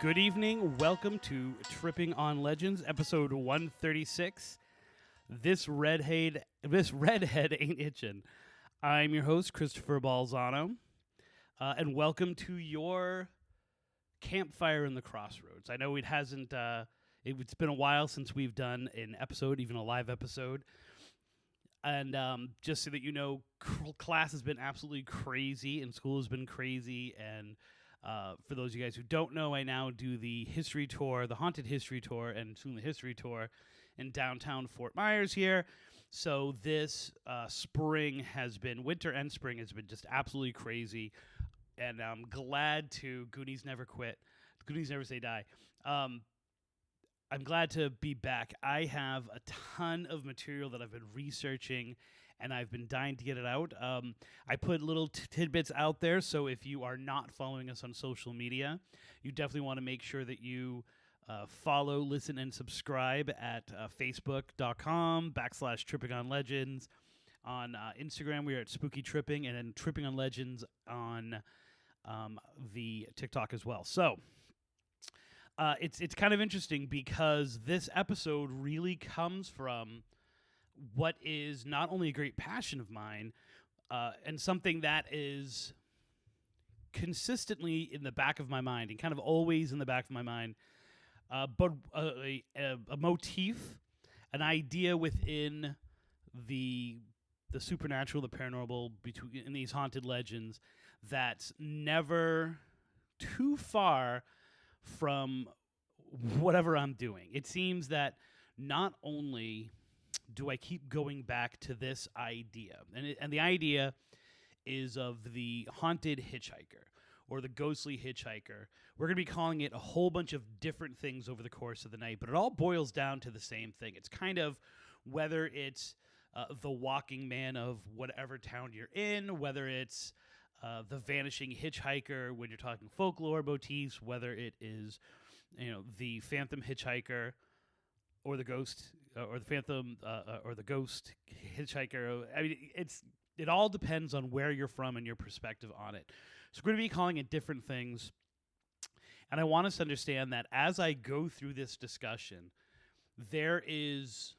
Good evening. Welcome to Tripping on Legends, episode 136. This redhead ain't itchin'. I'm your host, Christopher Balzano, and welcome to your campfire in the crossroads. I know it's been a while since we've done an episode, even a live episode. And just so that you know, class has been absolutely crazy, and school has been crazy, and for those of you guys who don't know, I now do the history tour, the haunted history tour, and soon the history tour in downtown Fort Myers here. So this winter and spring has been just absolutely crazy, and I'm glad to Goonies never quit. Goonies never say die. I'm glad to be back. I have a ton of material that I've been researching, and I've been dying to get it out. I put little tidbits out there, so if you are not following us on social media, you definitely want to make sure that you follow, listen, and subscribe at facebook.com/Tripping on Legends. On Instagram, we are at Spooky Tripping, and then Tripping on Legends on the TikTok as well. So it's kind of interesting because this episode really comes from what is not only a great passion of mine and something that is consistently in the back of my mind and kind of always in the back of my mind, but a motif, an idea within the supernatural, the paranormal, in these haunted legends that's never too far from whatever I'm doing. It seems that not only do I keep going back to this idea, and the idea is of the haunted hitchhiker or the ghostly hitchhiker. We're going to be calling it a whole bunch of different things over the course of the night, but it all boils down to the same thing. It's kind of whether it's the walking man of whatever town you're in, whether it's the vanishing hitchhiker when you're talking folklore motifs, whether it is, the phantom hitchhiker or the ghost or the phantom or the ghost hitchhiker. I mean, it all depends on where you're from and your perspective on it. So we're going to be calling it different things. And I want us to understand that as I go through this discussion, there is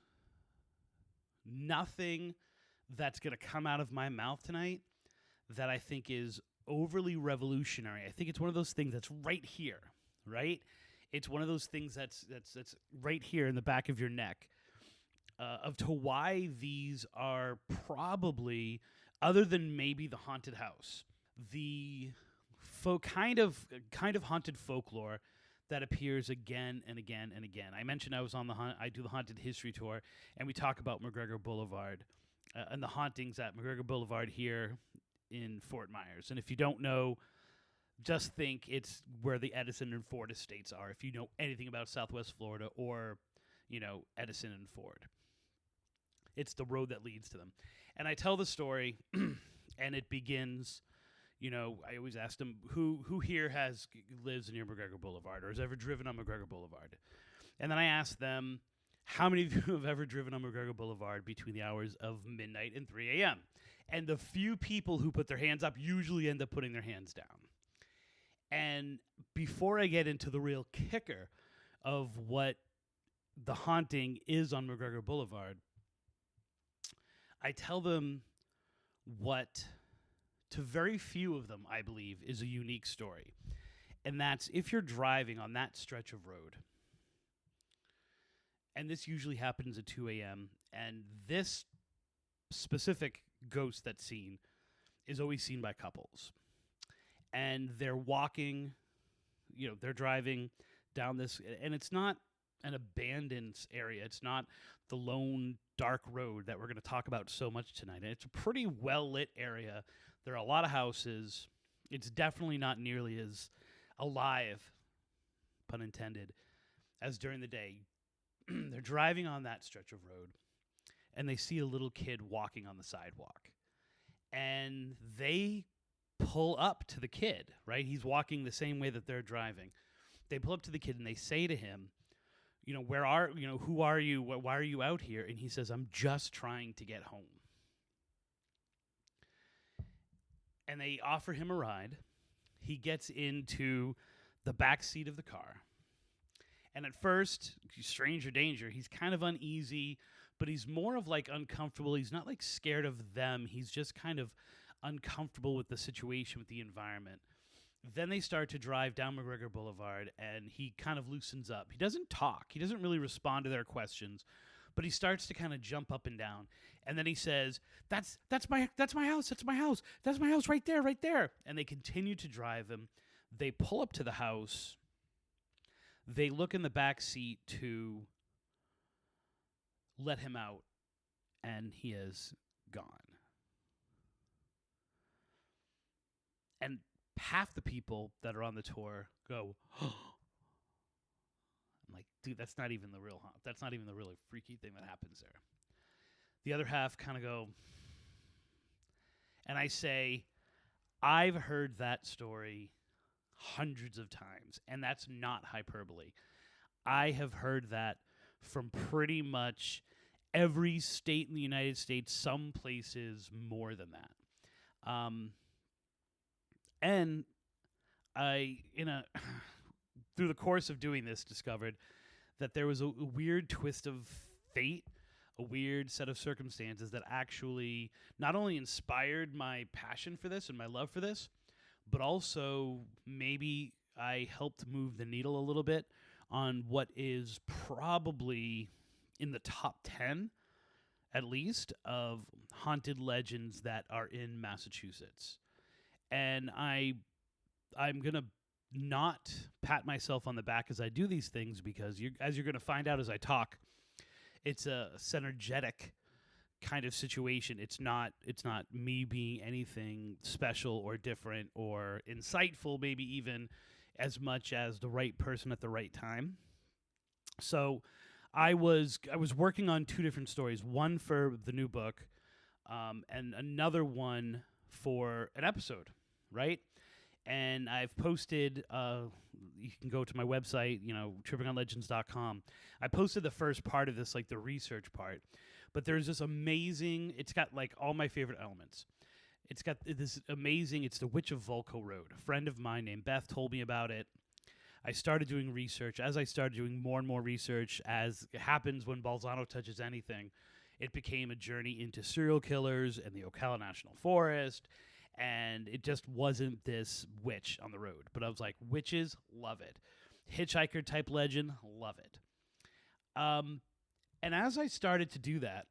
nothing that's going to come out of my mouth tonight that I think is overly revolutionary. I think it's one of those things that's right here, right? It's one of those things that's right here in the back of your neck, of to why these are probably, other than maybe the haunted house, the kind of haunted folklore that appears again and again and again. I mentioned I was on I do the haunted history tour, and we talk about McGregor Boulevard and the hauntings at McGregor Boulevard here in Fort Myers. And if you don't know, just think it's where the Edison and Ford estates are, if you know anything about Southwest Florida or, Edison and Ford. It's the road that leads to them. And I tell the story, and it begins, I always ask them, who here lives near McGregor Boulevard or has ever driven on McGregor Boulevard? And then I ask them, how many of you have ever driven on McGregor Boulevard between the hours of midnight and 3 a.m.? And the few people who put their hands up usually end up putting their hands down. And before I get into the real kicker of what the haunting is on McGregor Boulevard, I tell them what, to very few of them, I believe, is a unique story. And that's if you're driving on that stretch of road, and this usually happens at 2 a.m., and this specific ghost that's seen is always seen by couples. And they're walking, they're driving down this, and it's not an abandoned area. It's not the lone dark road that we're going to talk about so much tonight. And it's a pretty well-lit area. There are a lot of houses. It's definitely not nearly as alive, pun intended, as during the day. They're driving on that stretch of road, and they see a little kid walking on the sidewalk. And they pull up to the kid, right? He's walking the same way that they're driving. They pull up to the kid, and they say to him, who are you? Why are you out here? And he says, I'm just trying to get home. And they offer him a ride. He gets into the back seat of the car. And at first, stranger danger, he's kind of uneasy, but he's more of like uncomfortable. He's not like scared of them. He's just kind of uncomfortable with the situation, with the environment. Then they start to drive down McGregor Boulevard, and he kind of loosens up. He doesn't talk. He doesn't really respond to their questions, but he starts to kind of jump up and down. And then he says, that's my house. That's my house. That's my house right there, right there. And they continue to drive him. They pull up to the house. They look in the back seat to let him out, and he is gone. And half the people that are on the tour go, oh. I'm like, dude, that's not even the really freaky thing that happens there. The other half kind of go, and I say, I've heard that story hundreds of times, and that's not hyperbole. I have heard that from pretty much every state in the United States, some places more than that. And I, through the course of doing this, discovered that there was a weird twist of fate, a weird set of circumstances that actually not only inspired my passion for this and my love for this, but also maybe I helped move the needle a little bit on what is probably in the top 10, at least, of haunted legends that are in Massachusetts. And I'm going to not pat myself on the back as I do these things, because as you're going to find out as I talk, it's a synergetic kind of situation. It's not me being anything special or different or insightful, maybe even as much as the right person at the right time. So I was working on two different stories, one for the new book, and another one for an episode, right? And I've posted, you can go to my website, trippingonlegends.com. I posted the first part of this, like the research part. But there's this amazing, it's got like all my favorite elements. It's got this amazing, it's the Witch of Volco Road. A friend of mine named Beth told me about it. I started doing research. As I started doing more and more research, as happens when Balzano touches anything, it became a journey into serial killers and the Ocala National Forest. And it just wasn't this witch on the road. But I was like, witches, love it. Hitchhiker type legend, love it. And as I started to do that,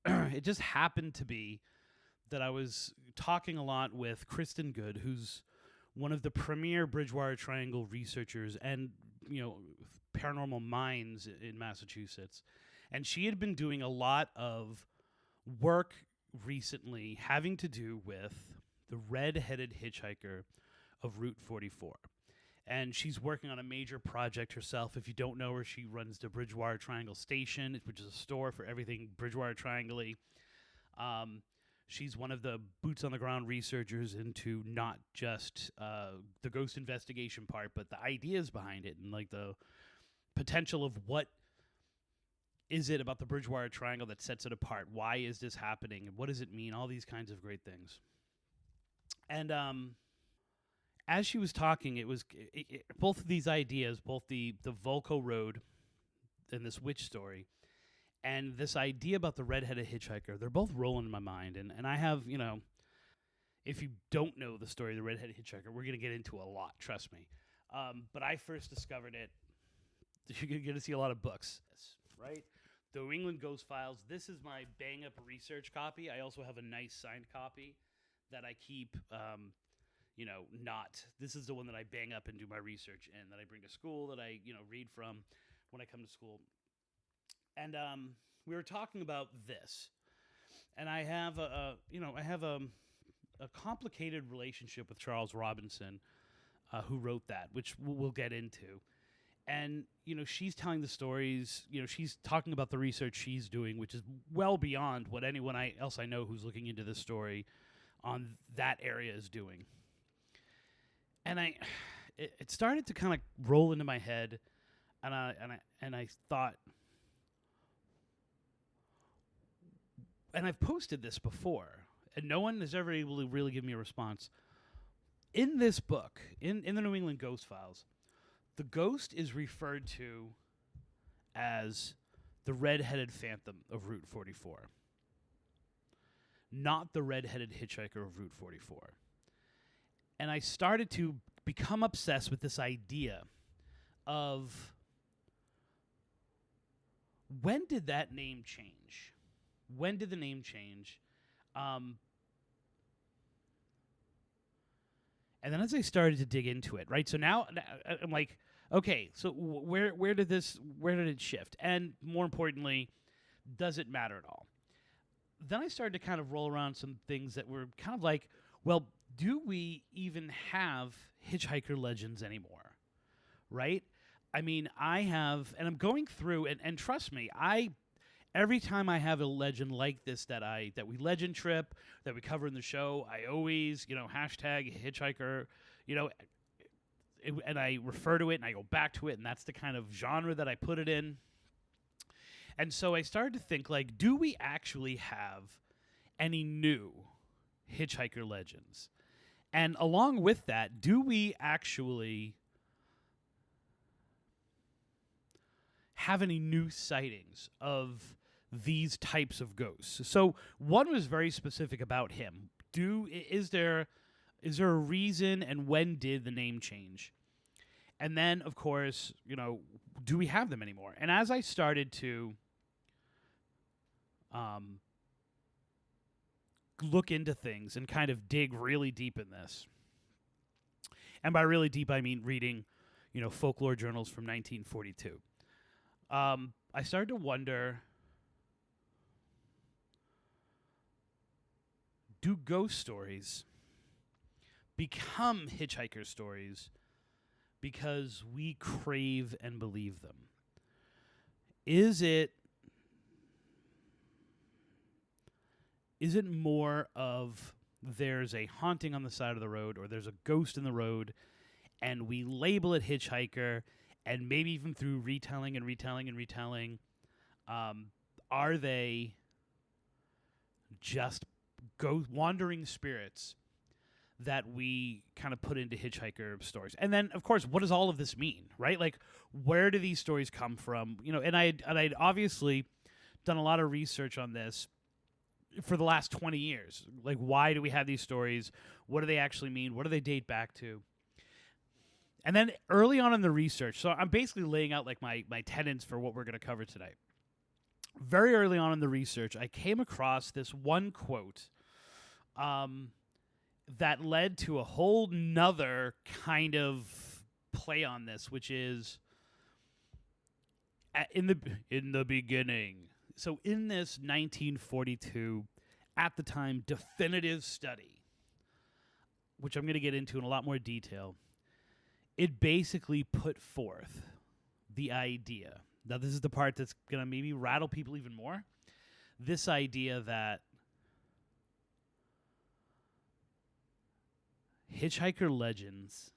it just happened to be that I was talking a lot with Kristen Good, who's one of the premier Bridgewater Triangle researchers and, paranormal minds in Massachusetts. And she had been doing a lot of work recently having to do with the Redheaded Hitchhiker of Route 44. And she's working on a major project herself. If you don't know her, she runs the Bridgewater Triangle Station, which is a store for everything Bridgewater Triangle-y. She's one of the boots-on-the-ground researchers into not just the ghost investigation part, but the ideas behind it and like the potential of what is it about the Bridgewater Triangle that sets it apart? Why is this happening? And what does it mean? All these kinds of great things. And as she was talking, it was both of these ideas, both the Volco Road and this witch story, and this idea about the Redheaded Hitchhiker, they're both rolling in my mind. And I have, if you don't know the story of the Redheaded Hitchhiker, we're going to get into a lot, trust me. But I first discovered it, you're going to see a lot of books, right? The New England Ghost Files. This is my bang-up research copy. I also have a nice signed copy that I keep, this is the one that I bang up and do my research in, that I bring to school, that I, read from when I come to school. And we were talking about this. And I have a complicated relationship with Charles Robinson, who wrote that, which we'll get into. And, she's telling the stories, she's talking about the research she's doing, which is well beyond what anyone else I know who's looking into this story on that area is doing. And it started to kind of roll into my head, and I thought, and I've posted this before, and no one has ever able to really give me a response. In this book, in the New England Ghost Files, the ghost is referred to as the Redheaded Phantom of Route 44, not the Redheaded Hitchhiker of Route 44. And I started to become obsessed with this idea of when did that name change? When did the name change? And then as I started to dig into it, right? So now I'm like, okay, so where did it shift? And more importantly, does it matter at all? Then I started to kind of roll around some things that were kind of like, well, do we even have hitchhiker legends anymore? Right? I mean, I have, and I'm going through, and trust me, every time I have a legend like this that we legend trip, that we cover in the show, I always, hashtag hitchhiker, and I refer to it and I go back to it, and that's the kind of genre that I put it in. And so I started to think, like, do we actually have any new hitchhiker legends? And along with that, do we actually have any new sightings of these types of ghosts? So one was very specific about him. Is there a reason, and when did the name change? And then, of course, do we have them anymore? And as I started to look into things and kind of dig really deep in this, and by really deep I mean reading, folklore journals from 1942, I started to wonder, do ghost stories become hitchhiker stories because we crave and believe them? Is it more of there's a haunting on the side of the road, or there's a ghost in the road, and we label it hitchhiker, and maybe even through retelling, are they just wandering spirits that we kind of put into hitchhiker stories? And then, of course, what does all of this mean, right? Like, where do these stories come from? And I'd obviously done a lot of research on this for the last 20 years. Like, why do we have these stories? What do they actually mean? What do they date back to? And then early on in the research, so I'm basically laying out like my tenets for what we're going to cover today. Very early on in the research, I came across this one quote that led to a whole nother kind of play on this, which is in the beginning. So in this 1942, at the time, definitive study, which I'm going to get into in a lot more detail, it basically put forth the idea. Now, this is the part that's going to maybe rattle people even more. This idea that hitchhiker legends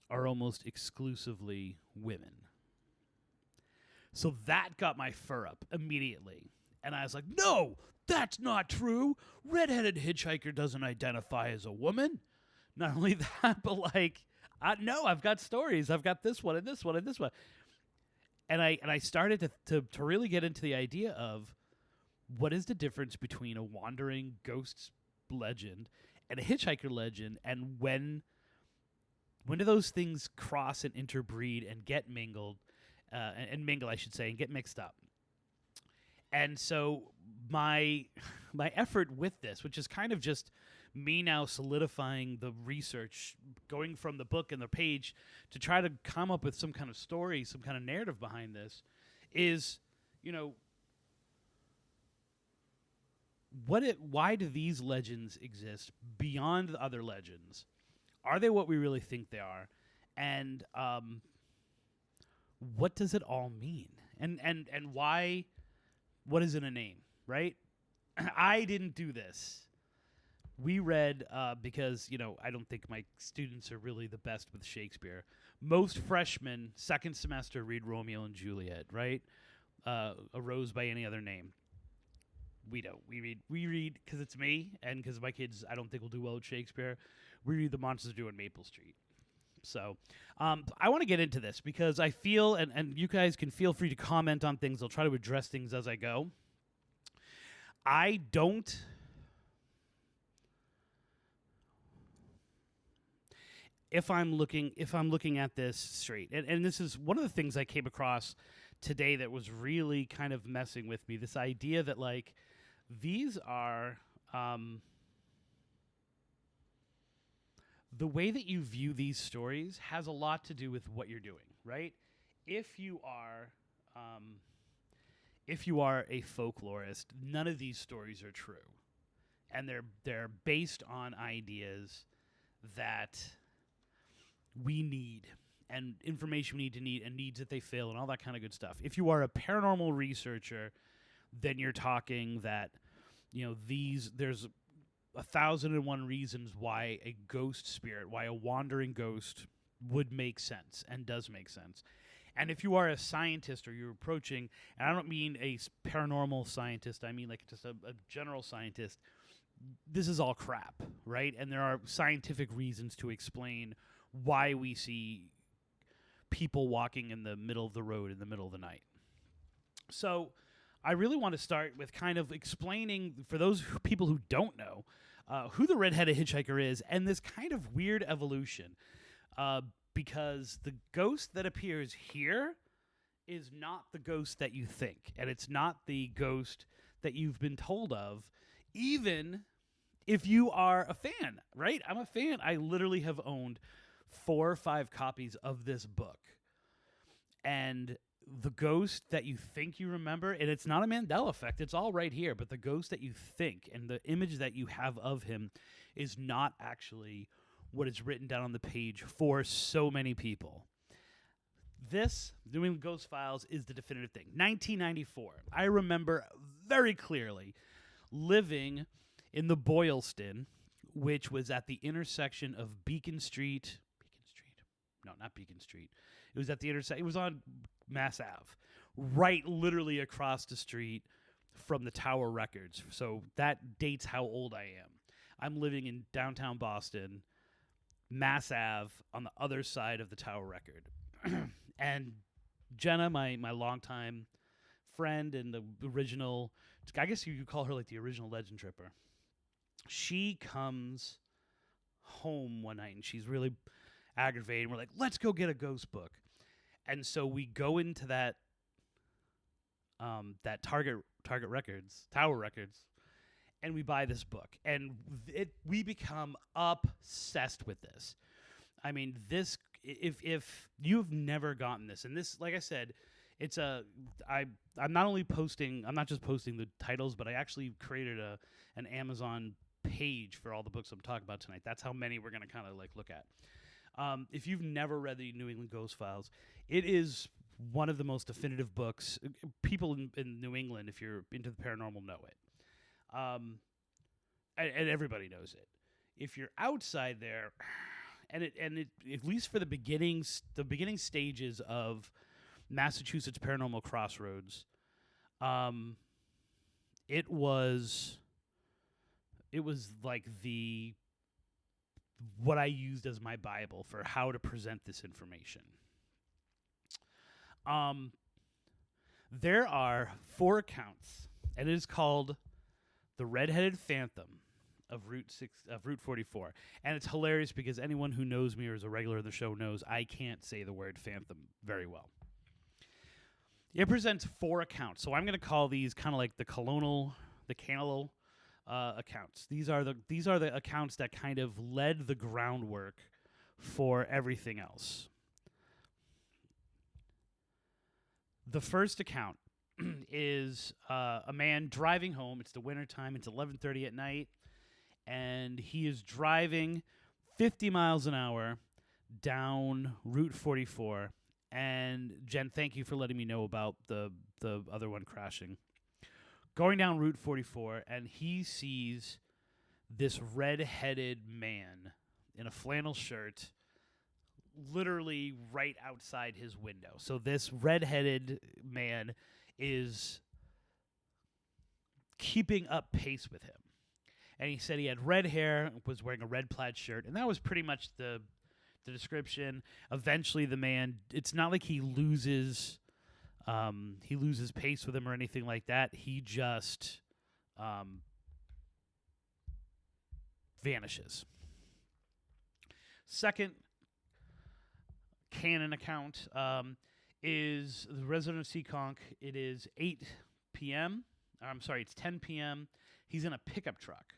are almost exclusively women. So that got my fur up immediately. And I was like, no, that's not true. Redheaded Hitchhiker doesn't identify as a woman. Not only that, but like, no, I've got stories. I've got this one and this one and this one. And I started to really get into the idea of what is the difference between a wandering ghost legend and a hitchhiker legend, and when do those things cross and interbreed and get mingled, and mingle, I should say, and get mixed up. And so my effort with this, which is kind of just me now solidifying the research, going from the book and the page to try to come up with some kind of story, some kind of narrative behind this, is, why do these legends exist beyond the other legends? Are they what we really think they are? And what does it all mean? And why? What is in a name, right? I didn't do this. We read, because, I don't think my students are really the best with Shakespeare. Most freshmen, second semester, read Romeo and Juliet, right? A Rose by Any Other Name. We don't. We read because it's me and because my kids. I don't think will do well with Shakespeare. We read The Monsters Do on Maple Street. So I want to get into this because I feel, and you guys can feel free to comment on things. I'll try to address things as I go. I don't. If I'm looking at this straight, and this is one of the things I came across today that was really kind of messing with me. This idea that like these are the way that you view these stories has a lot to do with what you're doing, right? If you are a folklorist, none of these stories are true, and they're based on ideas that we need and information we need and needs that they fill and all that kind of good stuff. If you are a paranormal researcher, then you're talking that, there's 1,001 reasons why a ghost spirit, why a wandering ghost would make sense and does make sense. And if you are a scientist or you're approaching, and I don't mean a paranormal scientist, I mean like just a general scientist, this is all crap, right? And there are scientific reasons to explain why we see people walking in the middle of the road in the middle of the night. So I really want to start with kind of explaining, for those people who don't know, who the Redheaded Hitchhiker is and this kind of weird evolution. Because the ghost that appears here is not the ghost that you think. And it's not the ghost that you've been told of, even if you are a fan, right? I'm a fan. I literally have owned 4 or 5 copies of this book. And the ghost that you think you remember, and it's not a Mandela effect, it's all right here, but the ghost that you think and the image that you have of him is not actually what is written down on the page for so many people. This, New England Ghost Files, is the definitive thing. 1994. I remember very clearly living in the Boylston, which was at the intersection of Beacon Street. No, not Beacon Street. It was at the intersection. It was on Mass Ave, right literally across the street from the Tower Records. So that dates how old I am. I'm living in downtown Boston, Mass Ave, on the other side of the Tower Record. And Jenna, my longtime friend and the original, I guess you could call her like the original legend tripper, she comes home one night and she's really aggravated. We're like, let's go get a ghost book. And so we go into that Target Records, Tower Records, and we buy this book. And we become obsessed with this. I mean, this, if you've never gotten this, and this, like I said, I'm not just posting the titles, but I actually created an Amazon page for all the books I'm talking about tonight. That's how many we're going to kind of like look at. If you've never read the New England Ghost Files, it is one of the most definitive books. People in New England, if you're into the paranormal, know it. And everybody knows it. If you're outside there, and it at least for the beginning stages of Massachusetts Paranormal Crossroads, it was like what I used as my Bible for how to present this information. There are 4 accounts, and it is called the Redheaded Phantom of Route 44. And it's hilarious because anyone who knows me or is a regular of the show knows I can't say the word phantom very well. It presents 4 accounts, so I'm going to call these kind of like the canonical accounts. These are the accounts that kind of led the groundwork for everything else. The first account is a man driving home. It's the wintertime. It's 11:30 at night, and he is driving 50 miles an hour down Route 44. And Jen, thank you for letting me know about the other one crashing. Going down Route 44, and he sees this red-headed man in a flannel shirt literally right outside his window. So this red-headed man is keeping up pace with him. And he said he had red hair, was wearing a red plaid shirt, and that was pretty much the description. Eventually, the man, it's not like he loses pace with him or anything like that. He just vanishes. Second canon account is the resident of Seekonk. It is 8 p.m. I'm sorry, it's 10 p.m. He's in a pickup truck.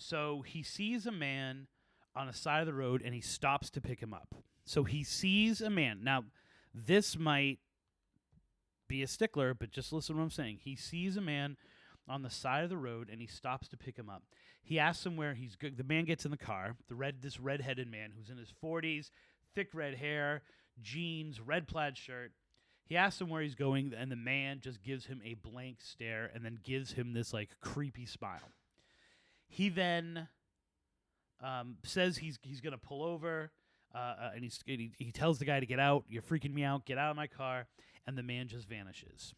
So he sees a man on the side of the road, and he stops to pick him up. So he sees a man. Now, this might be a stickler, but just listen to what I'm saying. He sees a man on the side of the road, and he stops to pick him up. He asks him where he's good. The man gets in the car. This redheaded man who's in his 40s, thick red hair, jeans, red plaid shirt. He asks him where he's going, and the man just gives him a blank stare and then gives him this like creepy smile. He then says he's going to pull over, and he tells the guy to get out. You're freaking me out. Get out of my car. And the man just vanishes.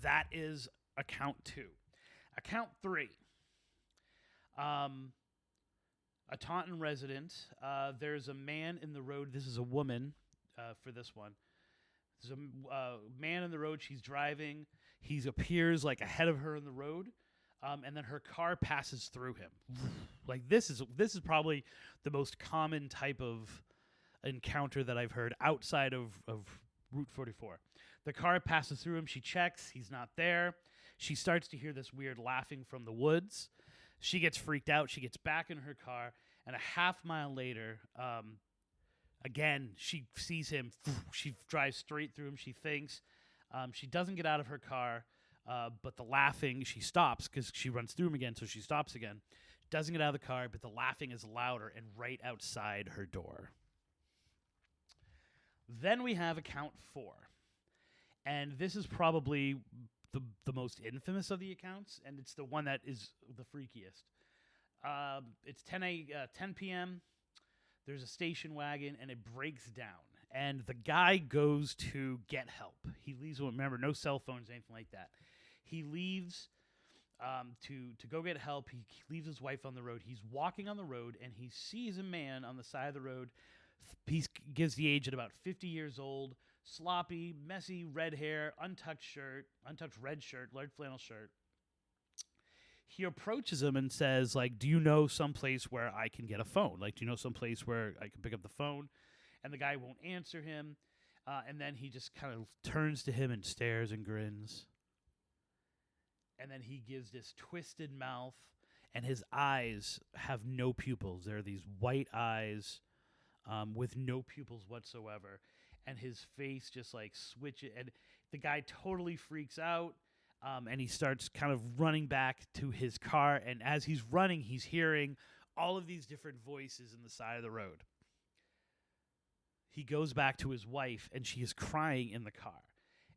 That is account 2. Account 3. A Taunton resident. There's a man in the road. This is a woman for this one. There's a man in the road. She's driving. He appears like ahead of her in the road. And then her car passes through him. Like this is probably the most common type of encounter that I've heard outside of Route 44. The car passes through him. She checks. He's not there. She starts to hear this weird laughing from the woods. She gets freaked out. She gets back in her car. And a half mile later, again, she sees him. She drives straight through him. She thinks. She doesn't get out of her car. But the laughing, she stops because she runs through him again, so she stops again. Doesn't get out of the car, but the laughing is louder and right outside her door. Then we have account 4. And this is probably the most infamous of the accounts, and it's the one that is the freakiest. It's 10 p.m. There's a station wagon, and it breaks down. And the guy goes to get help. He leaves, remember, no cell phones, anything like that. He leaves to go get help. He leaves his wife on the road. He's walking on the road, and he sees a man on the side of the road. He gives the age at about 50 years old, sloppy, messy red hair, untouched red shirt, large flannel shirt. He approaches him and says, like, do you know someplace where I can get a phone? Like, do you know someplace where I can pick up the phone? And the guy won't answer him. And then he just kind of turns to him and stares and grins. And then he gives this twisted mouth, and his eyes have no pupils. There are these white eyes with no pupils whatsoever. And his face just like switches. And the guy totally freaks out. And he starts kind of running back to his car. And as he's running, he's hearing all of these different voices in the side of the road. He goes back to his wife, and she is crying in the car.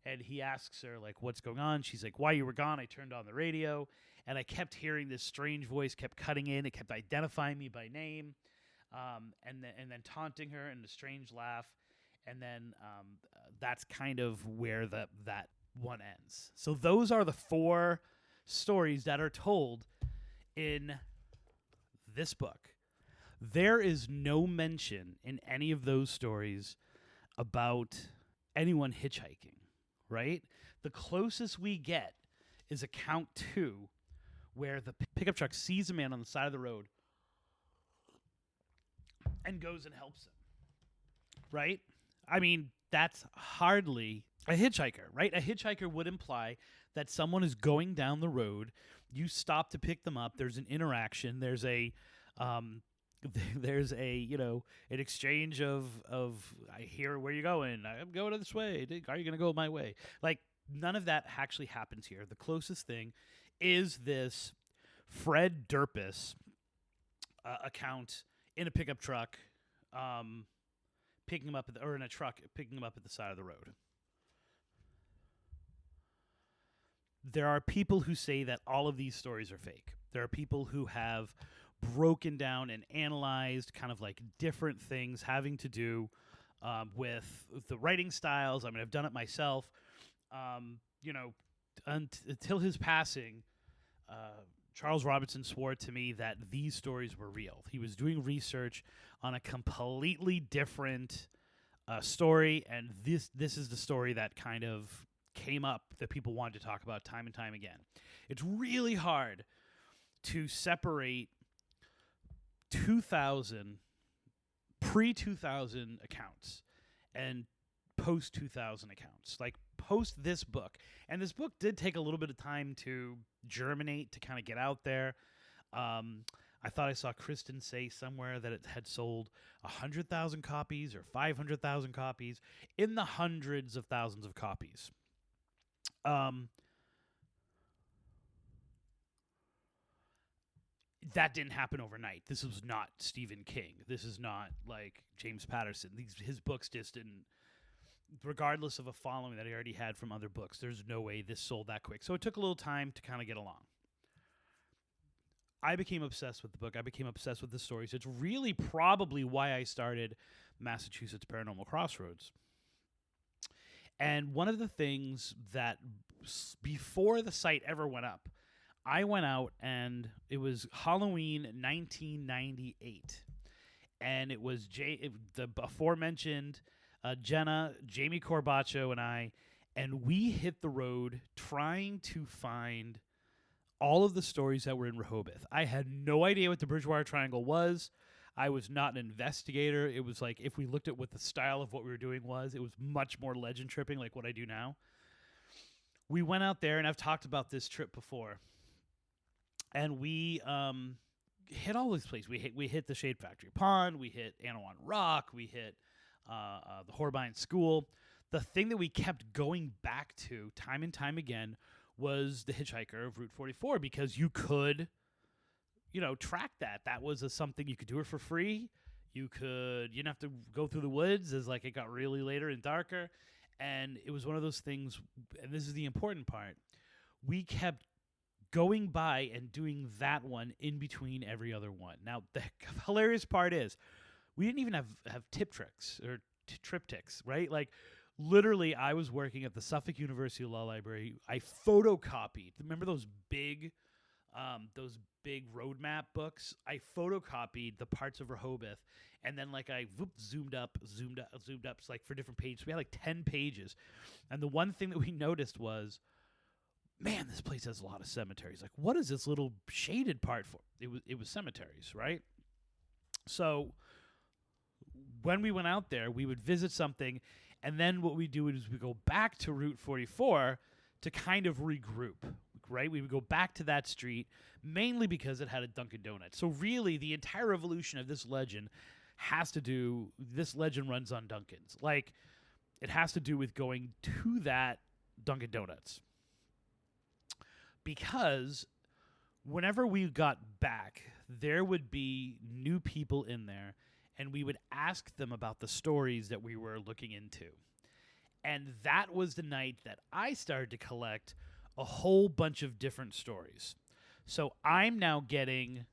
And he asks her, like, what's going on? She's like, while you were gone, I turned on the radio, and I kept hearing this strange voice kept cutting in. It kept identifying me by name, and then taunting her in a strange laugh. And then that's kind of where that one ends. So those are the 4 stories that are told in this book. There is no mention in any of those stories about anyone hitchhiking, right? The closest we get is account 2, where the pickup truck sees a man on the side of the road and goes and helps him, right? I mean, that's hardly a hitchhiker, right? A hitchhiker would imply that someone is going down the road, you stop to pick them up, there's an interaction, there's a an exchange of I hear where you're going, I'm going this way, are you going to go my way? Like, none of that actually happens here. The closest thing is this Fred Durpus account in a pickup truck, picking him up in a truck, picking him up at the side of the road. There are people who say that all of these stories are fake. There are people who have broken down and analyzed kind of like different things having to do with the writing styles. I mean, I've done it myself. until his passing, Charles Robinson swore to me that these stories were real. He was doing research on a completely different story, and this is the story that kind of came up that people wanted to talk about time and time again. It's really hard to separate 2000 pre-2000 accounts and post-2000 accounts. Like post this book. And this book did take a little bit of time to germinate, to kind of get out there. I thought I saw Kristen say somewhere that it had sold 100,000 copies or 500,000 copies, in the hundreds of thousands of copies. That didn't happen overnight. This was not Stephen King. This is not like James Patterson. His books just didn't, regardless of a following that he already had from other books, there's no way this sold that quick. So it took a little time to kind of get along. I became obsessed with the book. I became obsessed with the stories. It's really probably why I started Massachusetts Paranormal Crossroads. And one of the things that before the site ever went up, I went out and it was Halloween 1998. And it was the aforementioned Jenna, Jamie Corbaccio, and we hit the road trying to find all of the stories that were in Rehoboth. I had no idea what the Bridgewater Triangle was. I was not an investigator. It was like, if we looked at what the style of what we were doing was, it was much more legend tripping like what I do now. We went out there, and I've talked about this trip before, and we hit all these places. We hit the Shade Factory Pond. We hit Anawan Rock. We hit the Horbine School. The thing that we kept going back to time and time again was the Hitchhiker of Route 44, because you could, track that. That was something you could do it for free. You didn't have to go through the woods as like it got really later and darker. And it was one of those things, and this is the important part, we kept going by and doing that one in between every other one. Now, the hilarious part is we didn't even have tip tricks or triptychs, right? Like, literally, I was working at the Suffolk University Law Library. I photocopied. Remember those big roadmap books? I photocopied the parts of Rehoboth, and then I zoomed up, like for different pages. We had like 10 pages, and the one thing that we noticed was, man, this place has a lot of cemeteries. Like, what is this little shaded part for? It was cemeteries, right? So when we went out there, we would visit something. And then what we do is we go back to Route 44 to kind of regroup, right? We would go back to that street, mainly because it had a Dunkin' Donuts. So really, the entire evolution of this legend this legend runs on Dunkin's. Like, it has to do with going to that Dunkin' Donuts. Because whenever we got back, there would be new people in there, and we would ask them about the stories that we were looking into. And that was the night that I started to collect a whole bunch of different stories. So I'm now getting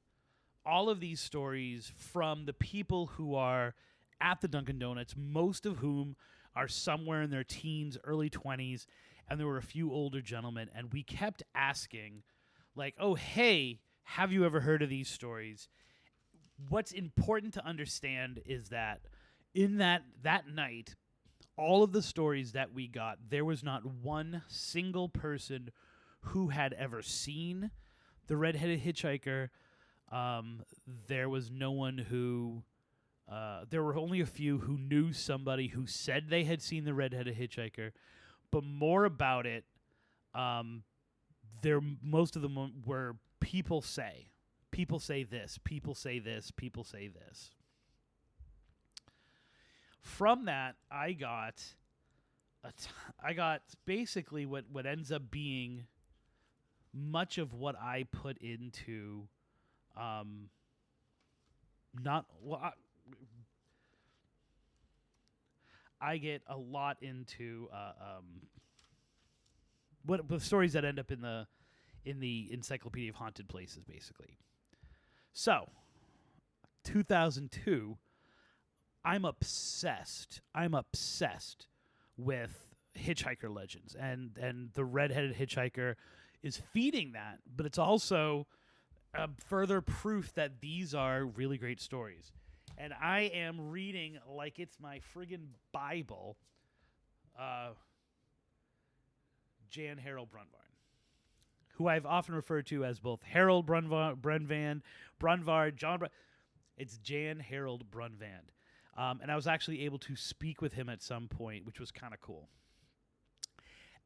all of these stories from the people who are at the Dunkin' Donuts, most of whom are somewhere in their teens, early 20s, and there were a few older gentlemen, and we kept asking, like, oh, hey, have you ever heard of these stories? What's important to understand is that in that night, all of the stories that we got, there was not one single person who had ever seen the Redheaded Hitchhiker. There was no one who... there were only a few who knew somebody who said they had seen the Redheaded Hitchhiker, but more about it, most of them were people say. People say this, people say this, people say this. From that, I got basically what ends up being much of what I put into I get a lot into what the stories that end up in the Encyclopedia of Haunted Places, basically. So, 2002, I'm obsessed with hitchhiker legends, and the Redheaded Hitchhiker is feeding that, but it's also further proof that these are really great stories. And I am reading like it's my friggin' Bible, Jan Harold Brunvard, who I've often referred to as both Harold Brunvard, John. It's Jan Harold Brunvand. And I was actually able to speak with him at some point, which was kind of cool.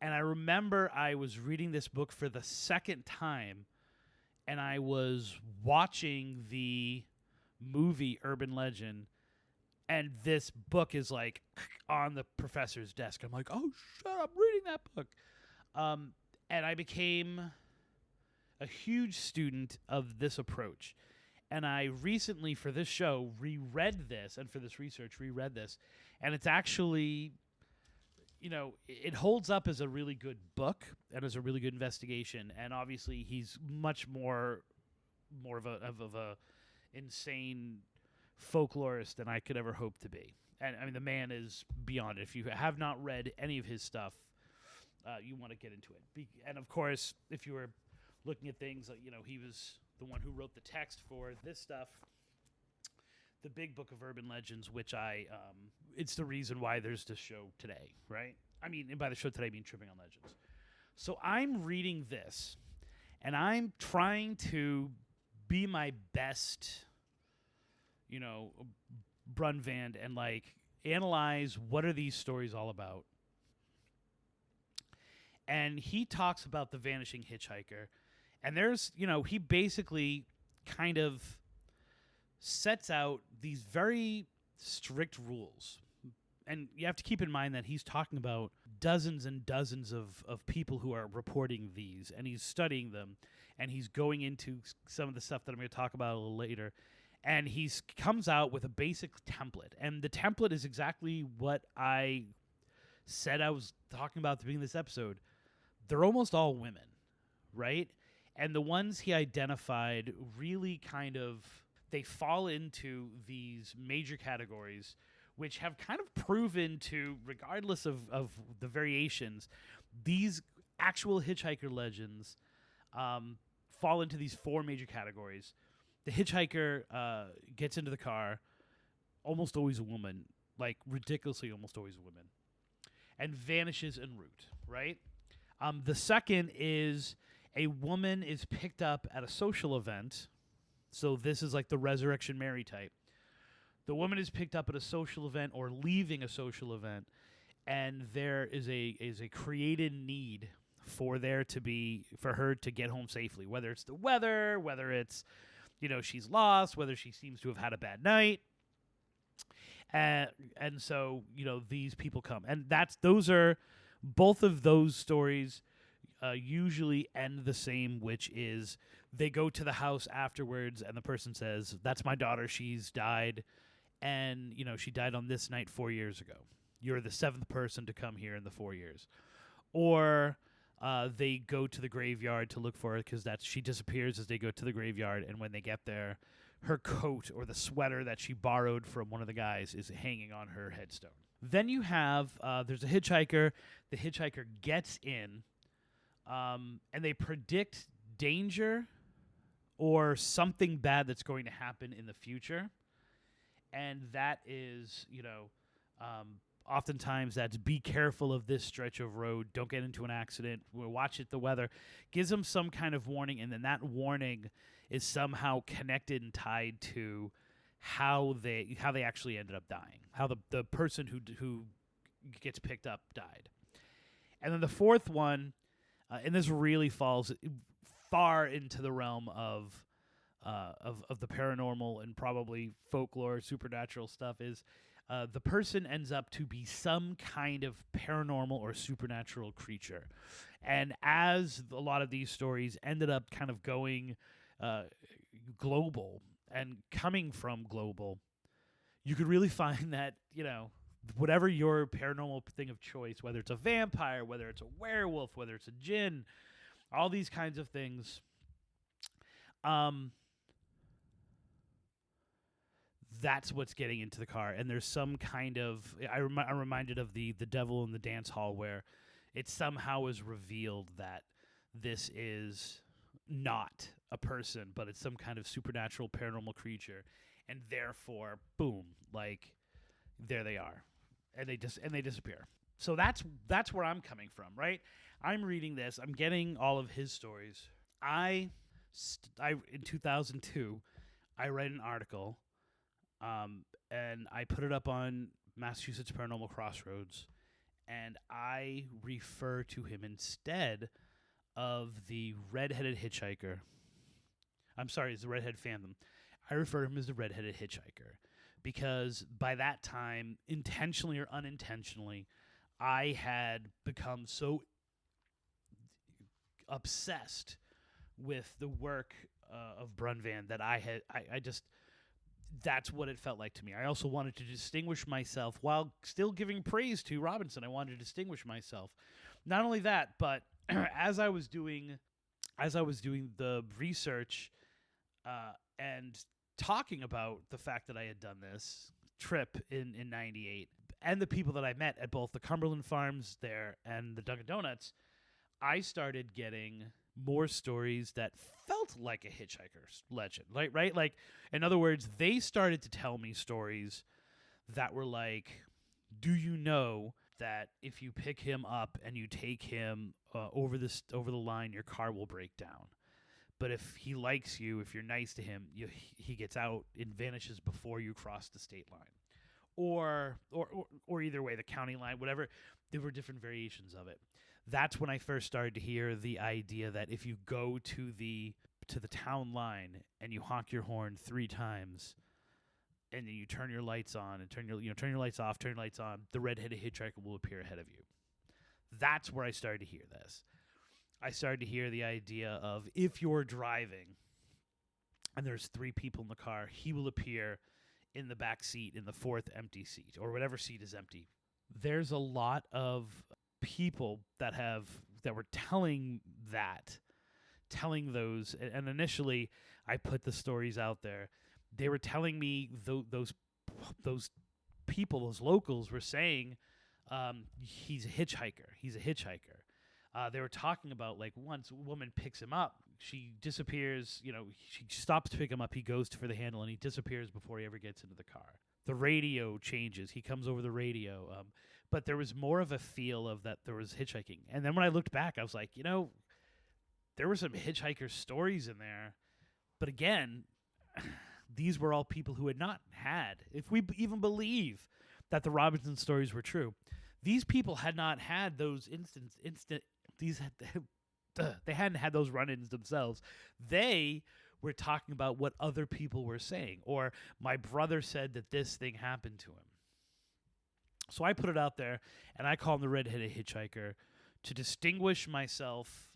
And I remember I was reading this book for the second time, and I was watching the movie Urban Legend, and this book is like on the professor's desk. I'm like, oh, shut up, I'm reading that book. And I became a huge student of this approach. And I recently, for this show, reread this, and for this research, reread this. And it's actually, it holds up as a really good book and as a really good investigation. And obviously, he's much more of a insane folklorist than I could ever hope to be. And I mean, the man is beyond it. If you have not read any of his stuff, you want to get into it. And of course, if you were looking at things, he was the one who wrote the text for this stuff, the Big Book of Urban Legends, which it's the reason why there's this show today, right? I mean, and by the show today, I mean Tripping on Legends. So I'm reading this, and I'm trying to be my best, Brunvand, and analyze what are these stories all about. And he talks about the vanishing hitchhiker. And there's, he basically kind of sets out these very strict rules. And you have to keep in mind that he's talking about dozens and dozens of people who are reporting these, and he's studying them, and he's going into some of the stuff that I'm going to talk about a little later. And he comes out with a basic template. And the template is exactly what I said I was talking about at the beginning of this episode. They're almost all women, right? And the ones he identified really they fall into these major categories, which have kind of proven to, regardless of the variations, these actual hitchhiker legends fall into these four major categories. The hitchhiker gets into the car, almost always a woman, like ridiculously almost always a woman, and vanishes en route, right? The second is a woman is picked up at a social event. So this is like the Resurrection Mary type. The woman is picked up at a social event or leaving a social event, and there is a created need for her to get home safely, whether it's the weather, whether it's, she's lost, whether she seems to have had a bad night. And so, these people come. And both of those stories usually end the same, which is they go to the house afterwards and the person says, that's my daughter, she's died, and she died on this night 4 years ago. You're the seventh person to come here in the 4 years. Or they go to the graveyard to look for her because she disappears as they go to the graveyard, and when they get there, her coat or the sweater that she borrowed from one of the guys is hanging on her headstone. Then you have, there's a hitchhiker. The hitchhiker gets in, and they predict danger or something bad that's going to happen in the future. And that is, oftentimes that's be careful of this stretch of road. Don't get into an accident. Watch the weather. Gives them some kind of warning, and then that warning is somehow connected and tied to how they actually ended up dying, how the person who gets picked up died. And then the fourth one, and this really falls far into the realm of the paranormal and probably folklore, supernatural stuff, is the person ends up to be some kind of paranormal or supernatural creature. And as a lot of these stories ended up kind of going global and coming from global, you could really find that, whatever your paranormal thing of choice, whether it's a vampire, whether it's a werewolf, whether it's a djinn, all these kinds of things, that's what's getting into the car. And there's some kind of I'm reminded of the Devil in the Dance Hall, where it somehow is revealed that this is not a person, but it's some kind of supernatural paranormal creature, and therefore, boom, like there they are, and they disappear. So that's where I'm coming from, right? I'm reading this, I'm getting all of his stories. I in 2002, I read an article, and I put it up on Massachusetts Paranormal Crossroads, and I refer to him instead of the Redheaded Hitchhiker. I'm sorry, it's the Redheaded Phantom. I refer to him as the Redheaded Hitchhiker because by that time, intentionally or unintentionally, I had become so obsessed with the work of Brunvan that I just, that's what it felt like to me. I also wanted to distinguish myself while still giving praise to Robinson. I wanted to distinguish myself. Not only that, but as I was doing the research and talking about the fact that I had done this trip in 98 and the people that I met at both the Cumberland Farms there and the Dunkin' Donuts, I started getting more stories that felt like a hitchhiker's legend, right? Like, in other words, they started to tell me stories that were like, do you know that if you pick him up and you take him over the line, your car will break down? But if he likes you, if you're nice to him, he gets out and vanishes before you cross the state line. Or either way, the county line, whatever. There were different variations of it. That's when I first started to hear the idea that if you go to the town line and you honk your horn 3 times, and then you turn your lights on and turn your lights off, turn your lights on, the Redheaded Hitchhiker will appear ahead of you. That's where I started to hear this. I started to hear the idea of if you're driving and there's 3 people in the car, he will appear in the back seat, in the 4th empty seat, or whatever seat is empty. There's a lot of people that were telling those, and initially I put the stories out there. They were telling me those people, those locals were saying he's a hitchhiker. They were talking about, like, once a woman picks him up, she disappears, she stops to pick him up, he goes for the handle, and he disappears before he ever gets into the car. The radio changes, he comes over the radio, but there was more of a feel of that there was hitchhiking. And then when I looked back, I was like, there were some hitchhiker stories in there, but again, these were all people who had not had, if we even believe that the Robinson stories were true, these people had not had those they hadn't had those run-ins themselves. They were talking about what other people were saying, or my brother said that this thing happened to him. So I put it out there, and I call him the Redheaded Hitchhiker to distinguish myself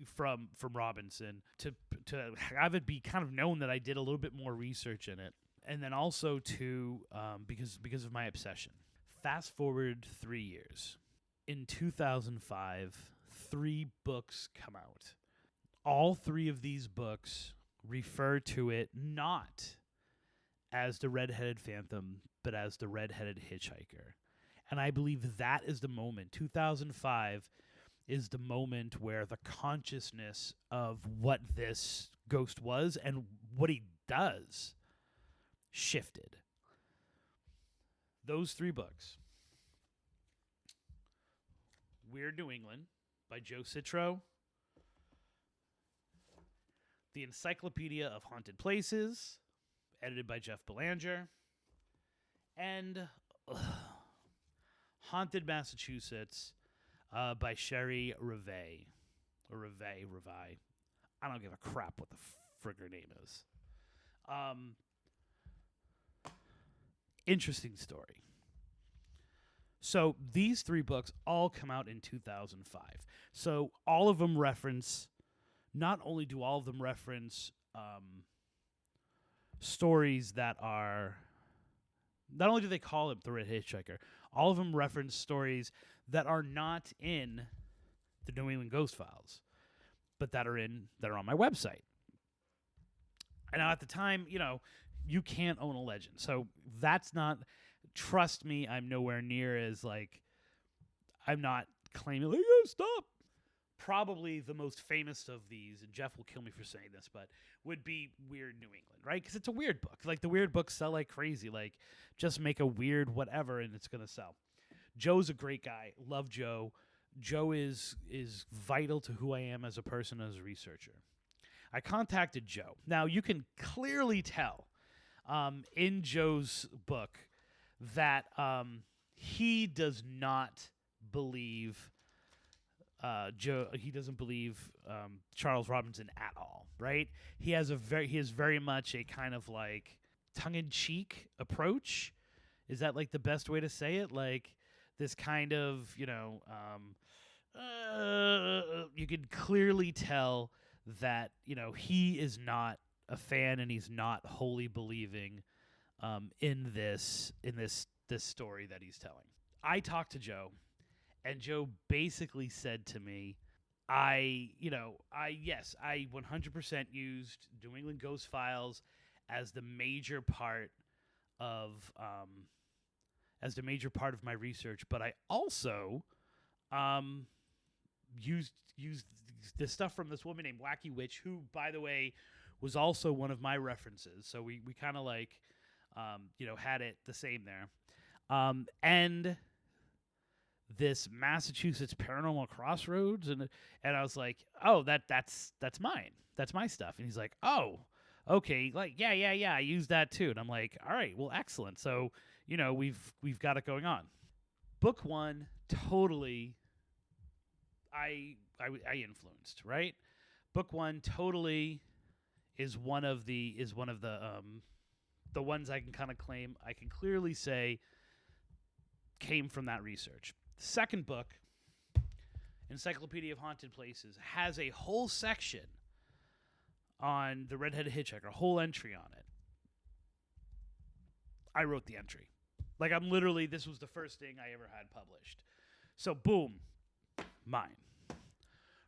from Robinson, to have it be kind of known that I did a little bit more research in it, and then also to because of my obsession. Fast forward 3 years. In 2005, 3 books come out. All 3 of these books refer to it not as the Redheaded Phantom, but as the Redheaded Hitchhiker. And I believe that is the moment. 2005 is the moment where the consciousness of what this ghost was and what he does shifted. Those 3 books: Weird New England by Joe Citro, The Encyclopedia of Haunted Places, edited by Jeff Belanger, and Haunted Massachusetts by Sherry Revay. Or Revay. I don't give a crap what the frig her name is. Interesting story. So these 3 books all come out in 2005. So all of them reference, not only do all of them reference stories that are, not only do they call it the Redheaded Hitchhiker, all of them reference stories that are not in the New England Ghost Files, but that are on my website. And now at the time, you can't own a legend. So that's not. Trust me, I'm nowhere near as like. I'm not claiming like stop. Probably the most famous of these, and Jeff will kill me for saying this, but would be Weird New England, right? Because it's a weird book. Like the weird books sell like crazy. Like just make a weird whatever, and it's gonna sell. Joe's a great guy. Love Joe. Joe is vital to who I am as a person, as a researcher. I contacted Joe. Now you can clearly tell in Joe's book that he does not believe Joe. He doesn't believe Charles Robinson at all. Right? He has very much a kind of like tongue-in-cheek approach. Is that like the best way to say it? Like this kind of you could clearly tell that he is not a fan and he's not wholly believing in this story that he's telling. I talked to Joe, and Joe basically said to me, I 100% used New England Ghost Files as the major part of my research, but I also used the stuff from this woman named Wacky Witch, who, by the way, was also one of my references. So we kind of like, had it the same there. And this Massachusetts Paranormal Crossroads, and I was like, oh, that's mine. That's my stuff. And he's like, oh, okay, like yeah, I use that too. And I'm like, all right, well, excellent. So we've got it going on. Book one, totally. I influenced, right? Book one totally is one of the ones I can kind of claim. I can clearly say came from that research. The second book, Encyclopedia of Haunted Places, has a whole section on the Redheaded Hitchhiker, a whole entry on it. I wrote the entry. Like this was the first thing I ever had published. So boom, mine.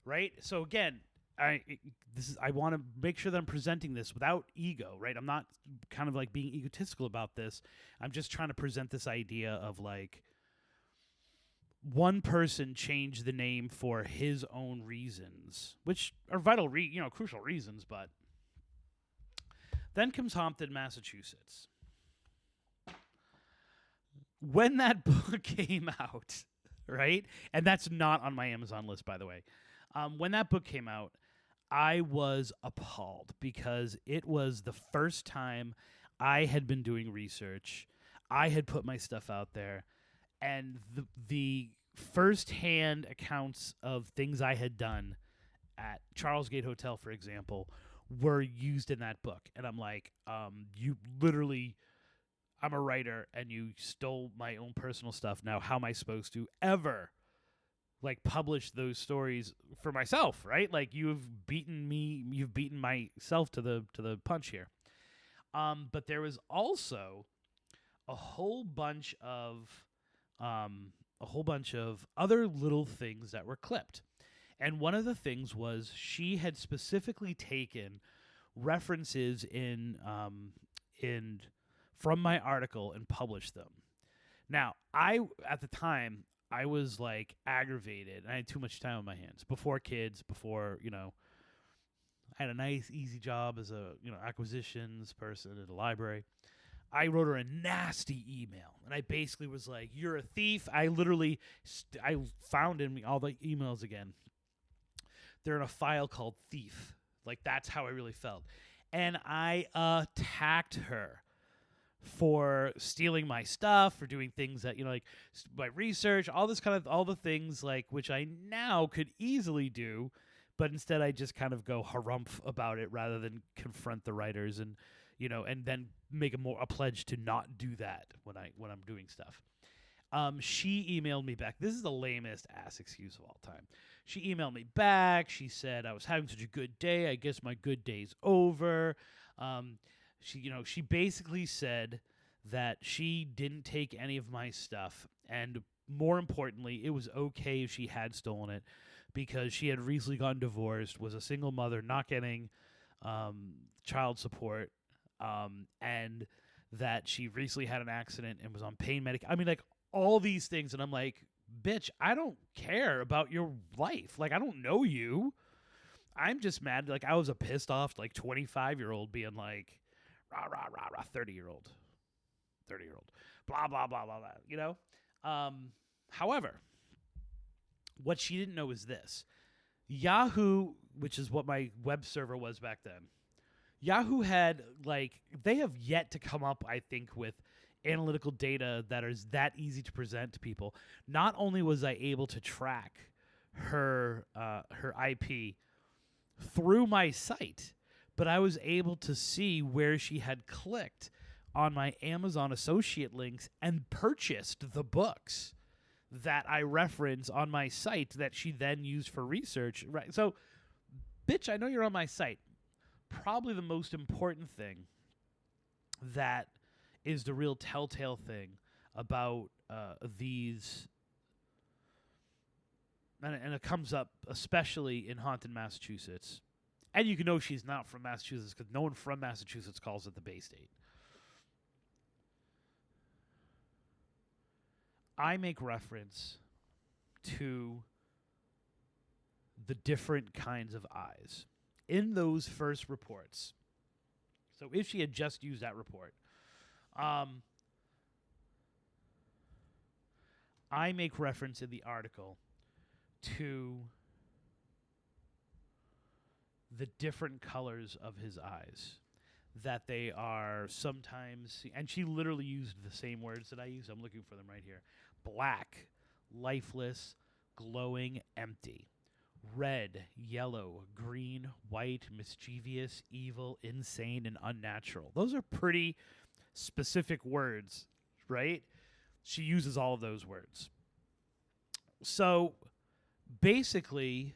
Right? So again, I want to make sure that I'm presenting this without ego, right? I'm not kind of like being egotistical about this. I'm just trying to present this idea of like one person changed the name for his own reasons, which are vital, crucial reasons. But then comes Haunted, Massachusetts. When that book came out, right? And that's not on my Amazon list, by the way. When that book came out, I was appalled because it was the first time I had been doing research. I had put my stuff out there, and the first-hand accounts of things I had done at Charles Gate Hotel, for example, were used in that book. And I'm like, you literally, I'm a writer, and you stole my own personal stuff. Now, how am I supposed to ever like publish those stories for myself, right? Like you've beaten myself to the punch here. But there was also a whole bunch of other little things that were clipped. And one of the things was she had specifically taken references in from my article and published them. Now, at the time, I was like aggravated, and I had too much time on my hands. Before kids, I had a nice, easy job as a acquisitions person at a library. I wrote her a nasty email, and I basically was like, "You're a thief." I literally, I found in me all the emails again. They're in a file called Thief. Like that's how I really felt, and I attacked her for stealing my stuff, for doing things that, like my research, all the things like which I now could easily do, but instead I just kind of go harumph about it rather than confront the writers and, and then make a pledge to not do that when I'm doing stuff. She emailed me back. This is the lamest ass excuse of all time. She emailed me back. She said, I was having such a good day. I guess my good day's over. She basically said that she didn't take any of my stuff, and more importantly, it was okay if she had stolen it because she had recently gotten divorced, was a single mother, not getting child support, and that she recently had an accident and was on pain medic. I mean, like all these things, and I'm like, bitch, I don't care about your life. Like, I don't know you. I'm just mad. Like, I was a pissed off, like, 25-year-old being like, rah, rah, rah, rah, 30-year-old, blah, blah, blah, blah, blah, you know? However, what she didn't know is this. Yahoo, which is what my web server was back then, Yahoo had, like, they have yet to come up, I think, with analytical data that is that easy to present to people. Not only was I able to track her IP through my site, but I was able to see where she had clicked on my Amazon associate links and purchased the books that I reference on my site that she then used for research. Right. So, bitch, I know you're on my site. Probably the most important thing that is the real telltale thing about these, and it comes up especially in Haunted, Massachusetts. And you can know she's not from Massachusetts because no one from Massachusetts calls it the Bay State. I make reference to the different kinds of eyes in those first reports. So if she had just used that report, I make reference in the article to the different colors of his eyes, that they are sometimes, and she literally used the same words that I use. I'm looking for them right here. Black, lifeless, glowing, empty. Red, yellow, green, white, mischievous, evil, insane, and unnatural. Those are pretty specific words, right? She uses all of those words. So basically,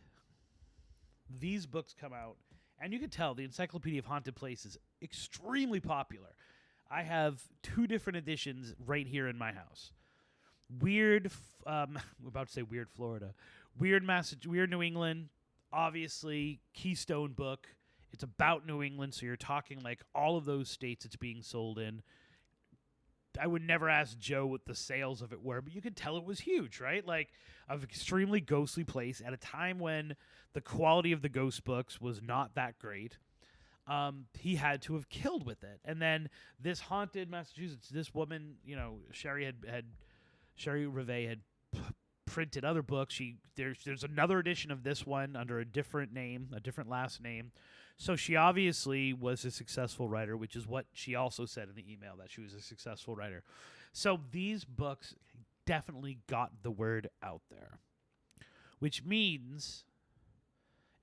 these books come out, and you can tell the Encyclopedia of Haunted Places is extremely popular. I have 2 different editions right here in my house. We're about to say Weird Florida. Weird New England, obviously, Keystone book. It's about New England, so you're talking like all of those states it's being sold in. I would never ask Joe what the sales of it were, but you could tell it was huge, right? Like, an extremely ghostly place at a time when the quality of the ghost books was not that great. He had to have killed with it. And then this Haunted Massachusetts, this woman, you know, Sherry Reve had printed other books. There's another edition of this one under a different name, a different last name. So she obviously was a successful writer, which is what she also said in the email, that she was a successful writer. So these books definitely got the word out there, which means,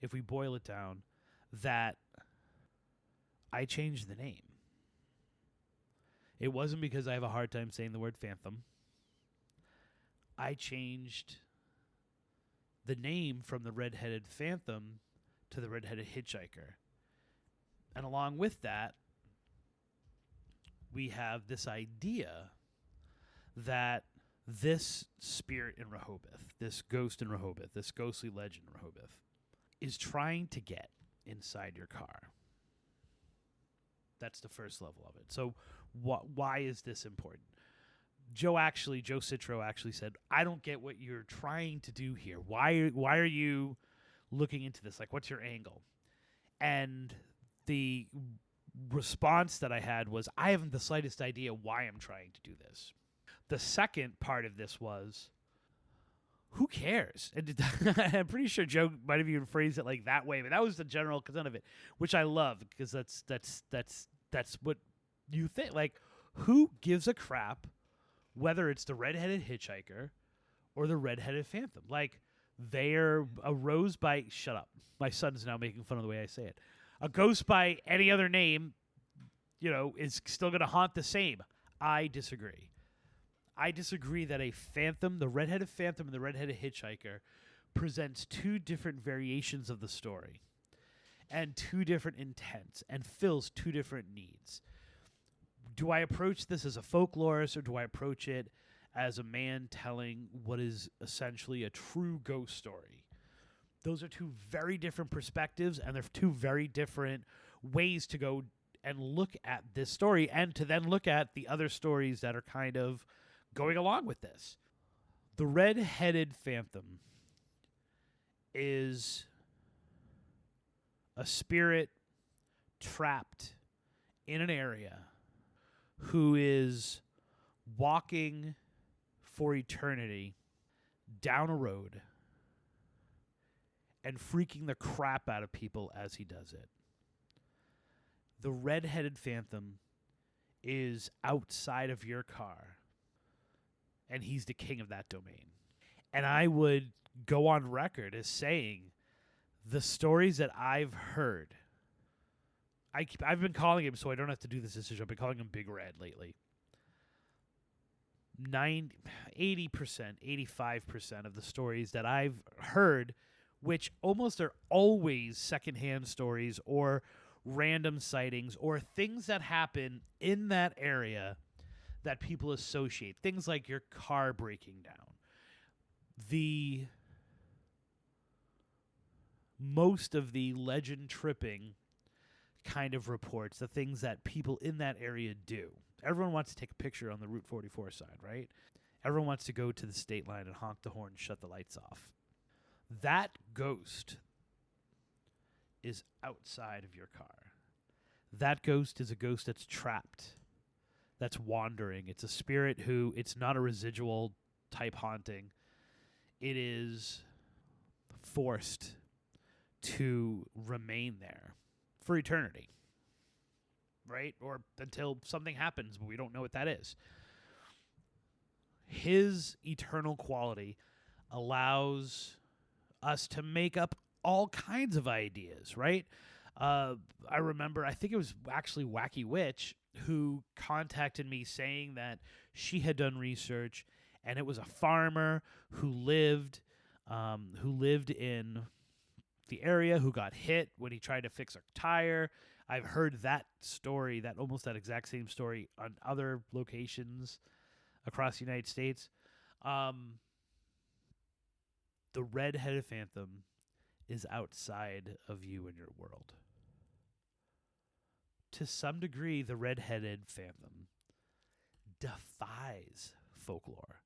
if we boil it down, that I changed the name. It wasn't because I have a hard time saying the word phantom. I changed the name from the Redheaded Phantom to the Redheaded Hitchhiker. And along with that, we have this idea that this spirit in Rehoboth, this ghost in Rehoboth, this ghostly legend in Rehoboth, is trying to get inside your car. That's the first level of it. So why is this important? Joe Citro actually said, I don't get what you're trying to do here. Why are you looking into this? Like, what's your angle? And the response that I had was, I haven't the slightest idea why I'm trying to do this. The second part of this was, who cares? And I'm pretty sure Joe might have even phrased it like that way, but that was the general content of it, which I love, because that's what you think. Like, who gives a crap whether it's the Redheaded Hitchhiker or the Redheaded Phantom? Like, they're a rose by... Shut up. My son's now making fun of the way I say it. A ghost by any other name, you know, is still going to haunt the same. I disagree. I disagree that a phantom, the Redheaded Phantom and the Redheaded Hitchhiker, presents 2 different variations of the story and 2 different intents and fills 2 different needs. Do I approach this as a folklorist, or do I approach it as a man telling what is essentially a true ghost story? Those are 2 very different perspectives, and they're 2 very different ways to go and look at this story, and to then look at the other stories that are kind of going along with this. The Redheaded Phantom is a spirit trapped in an area who is walking for eternity down a road and freaking the crap out of people as he does it. The Redheaded Phantom is outside of your car, and he's the king of that domain. And I would go on record as saying the stories that I've heard, I've been calling him, so I don't have to do this decision, I've been calling him Big Red lately. 80%, 85% of the stories that I've heard, which almost are always secondhand stories or random sightings or things that happen in that area that people associate. Things like your car breaking down. Most of the legend tripping kind of reports, the things that people in that area do. Everyone wants to take a picture on the Route 44 side, right? Everyone wants to go to the state line and honk the horn and shut the lights off. That ghost is outside of your car. That ghost is a ghost that's trapped, that's wandering. It's a spirit who, it's not a residual type haunting. It is forced to remain there for eternity, right? Or until something happens, but we don't know what that is. His eternal quality allows us to make up all kinds of ideas, right? I remember, I think it was actually Wacky Witch who contacted me saying that she had done research, and it was a farmer who lived in the area, who got hit when he tried to fix a tire. I've heard that story, that exact same story on other locations across the United States. The Redheaded Phantom is outside of you and your world. To some degree, the Redheaded Phantom defies folklore.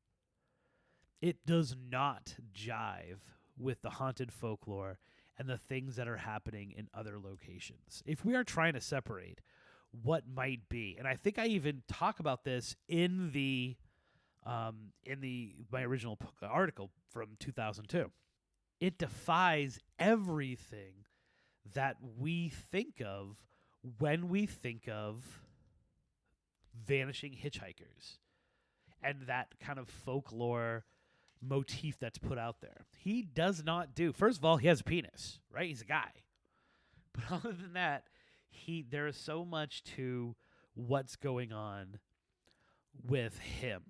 It does not jive with the haunted folklore and the things that are happening in other locations. If we are trying to separate what might be, and I think I even talk about this in my original article from 2002. It defies everything that we think of when we think of vanishing hitchhikers and that kind of folklore motif that's put out there. He does not do. First of all, he has a penis, right? He's a guy. But other than that, there is so much to what's going on with him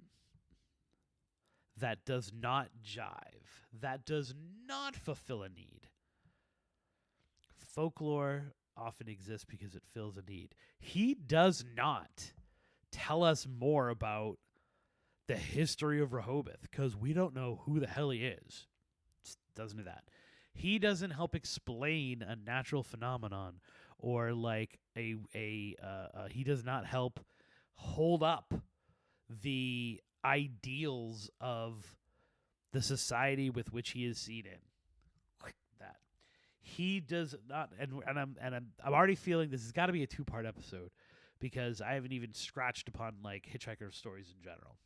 that does not jive, that does not fulfill a need. Folklore often exists because it fills a need. He does not tell us more about the history of Rehoboth because we don't know who the hell he is. Just doesn't do that. He doesn't help explain a natural phenomenon or like he does not help hold up the ideals of the society with which he is seen in. Like that. He does not, and I'm already feeling this has got to be a 2-part episode because I haven't even scratched upon like hitchhiker stories in general.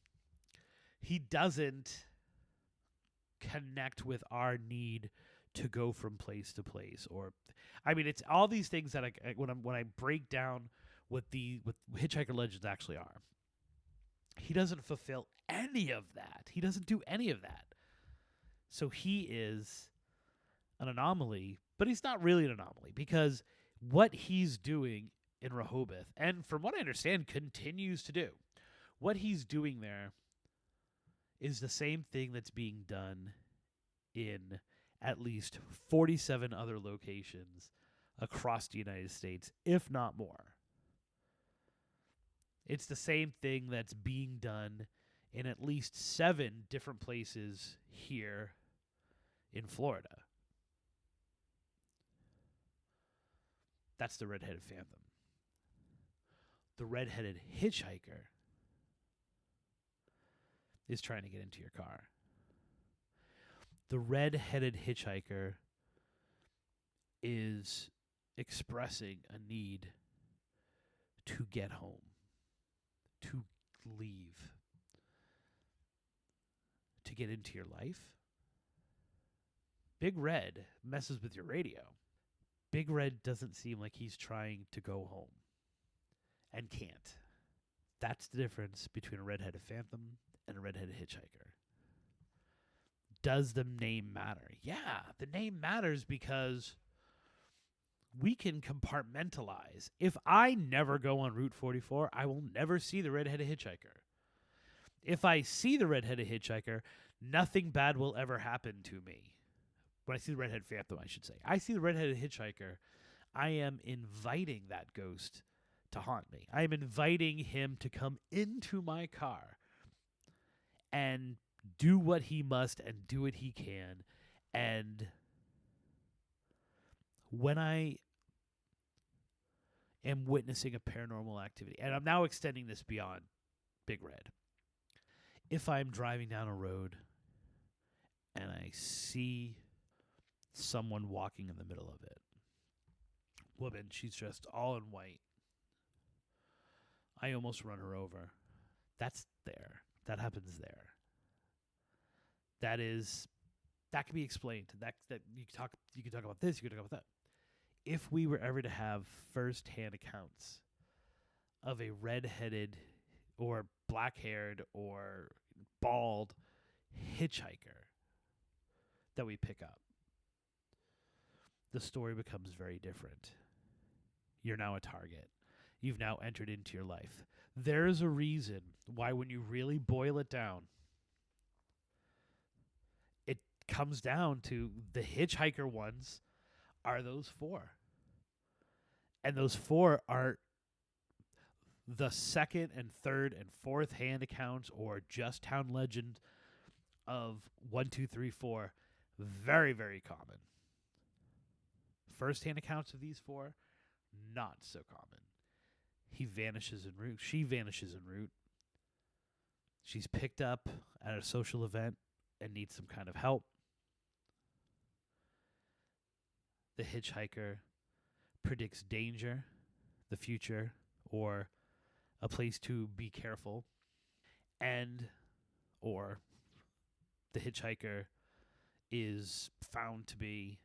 He doesn't connect with our need to go from place to place, or I mean, it's all these things that when I break down what hitchhiker legends actually are. He doesn't fulfill any of that. He doesn't do any of that. So he is an anomaly, but he's not really an anomaly because what he's doing in Rehoboth, and from what I understand, continues to do, what he's doing there is the same thing that's being done in at least 47 other locations across the United States, if not more. It's the same thing that's being done in at least 7 different places here in Florida. That's the Redheaded Phantom. The redheaded hitchhiker is trying to get into your car. The redheaded hitchhiker is expressing a need to get home, to leave, to get into your life. Big Red messes with your radio. Big Red doesn't seem like he's trying to go home and can't. That's the difference between a redheaded phantom and a redheaded hitchhiker. Does the name matter? Yeah, the name matters because we can compartmentalize. If I never go on Route 44, I will never see the redheaded hitchhiker. If I see the redheaded hitchhiker, nothing bad will ever happen to me. When I see the redheaded phantom, I should say. I see the redheaded hitchhiker, I am inviting that ghost to haunt me. I am inviting him to come into my car and do what he must and do what he can. And when I am witnessing a paranormal activity, and I'm now extending this beyond Big Red. If I'm driving down a road and I see someone walking in the middle of it, woman, she's dressed all in white, I almost run her over. That's there. That happens there. That can be explained. That you can talk about this, you can talk about that. If we were ever to have first-hand accounts of a red-headed or black-haired or bald hitchhiker that we pick up, the story becomes very different. You're now a target. You've now entered into your life. There's a reason why when you really boil it down, it comes down to the hitchhiker ones are those four. And those four are the second and third and fourth hand accounts or just town legend of 1, 2, 3, 4. Very, very common. First hand accounts of these four, not so common. He vanishes en route. She vanishes en route. She's picked up at a social event and needs some kind of help. The hitchhiker predicts danger, the future, or a place to be careful. And or the hitchhiker is found to be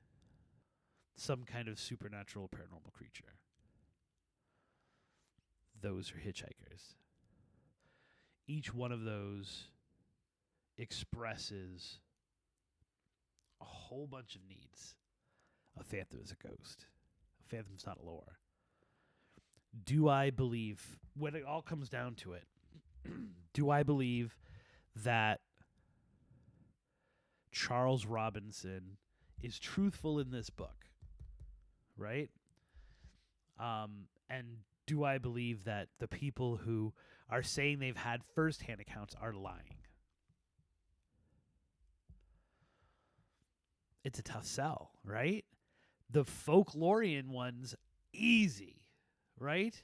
some kind of supernatural paranormal creature. Those are hitchhikers. Each one of those expresses a whole bunch of needs. A phantom is a ghost. A phantom's not a lore. Do I believe, when it all comes down to it, do I believe that Charles Robinson is truthful in this book? Right? And do I believe that the people who are saying they've had first-hand accounts are lying? It's a tough sell, right? The folklorian ones, easy, right?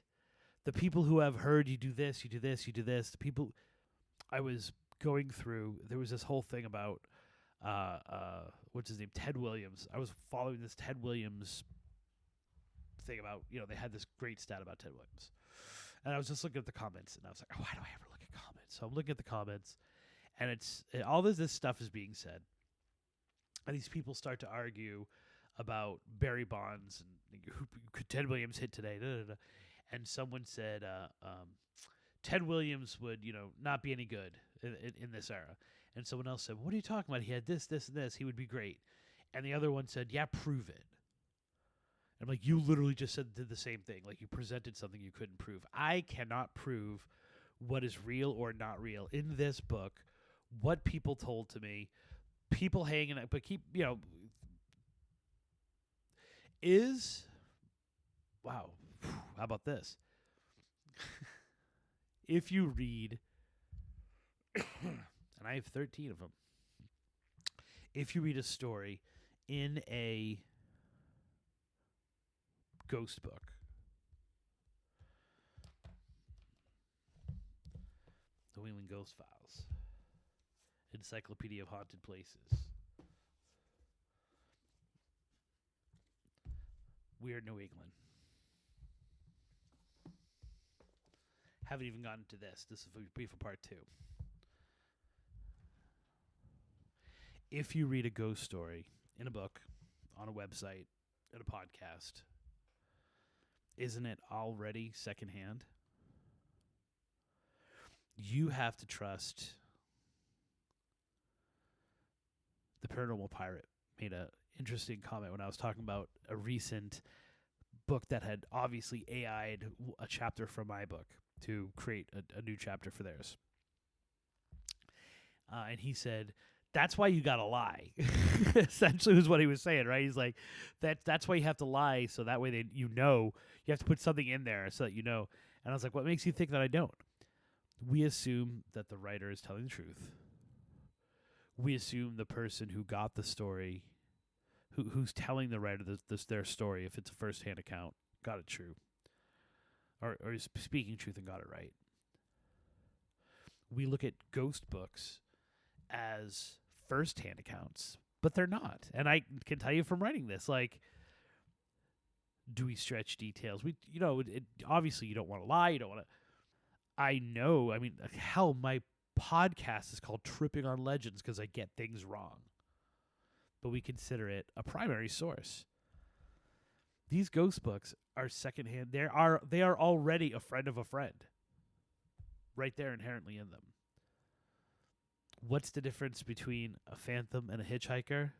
The people who have heard you do this, you do this, you do this. The people I was going through, there was this whole thing about, what's his name, Ted Williams. I was following this Ted Williams thing about, they had this great stat about Ted Williams. And I was just looking at the comments, and I was like, oh, why do I ever look at comments? So I'm looking at the comments, and all this stuff is being said. And these people start to argue about Barry Bonds and who could Ted Williams hit today. Da, da, da. And someone said Ted Williams would, not be any good in this era. And someone else said, what are you talking about? He had this, this, and this. He would be great. And the other one said, yeah, prove it. I'm like, you literally just did the same thing. Like, you presented something you couldn't prove. I cannot prove what is real or not real. In this book, what people told to me, people hanging out, but wow, how about this? If you read, and I have 13 of them, if you read a story in a ghost book, Ghost Files. Encyclopedia of Haunted Places. Weird New England. Haven't even gotten to this. This is brief for part 2. If you read a ghost story in a book, on a website, in a podcast, isn't it already secondhand? You have to trust. The Paranormal Pirate made an interesting comment when I was talking about a recent book that had obviously AI'd a chapter from my book to create a new chapter for theirs. And he said, that's why you gotta lie. Essentially was what he was saying, right? He's like, that's why you have to lie, so that way you have to put something in there so that you know. And I was like, what makes you think that I don't? We assume that the writer is telling the truth. We assume the person who got the story, who's telling the writer their story, if it's a first-hand account, got it true. Or is speaking truth and got it right. We look at ghost books as first-hand accounts, but they're not. And I can tell you from writing this, like, do we stretch details? Obviously you don't want to lie. You don't want to. I know. I mean, hell, my podcast is called Tripping on Legends because I get things wrong. But we consider it a primary source. These ghost books are secondhand. They are already a friend of a friend. Right there inherently in them. What's the difference between a phantom and a hitchhiker?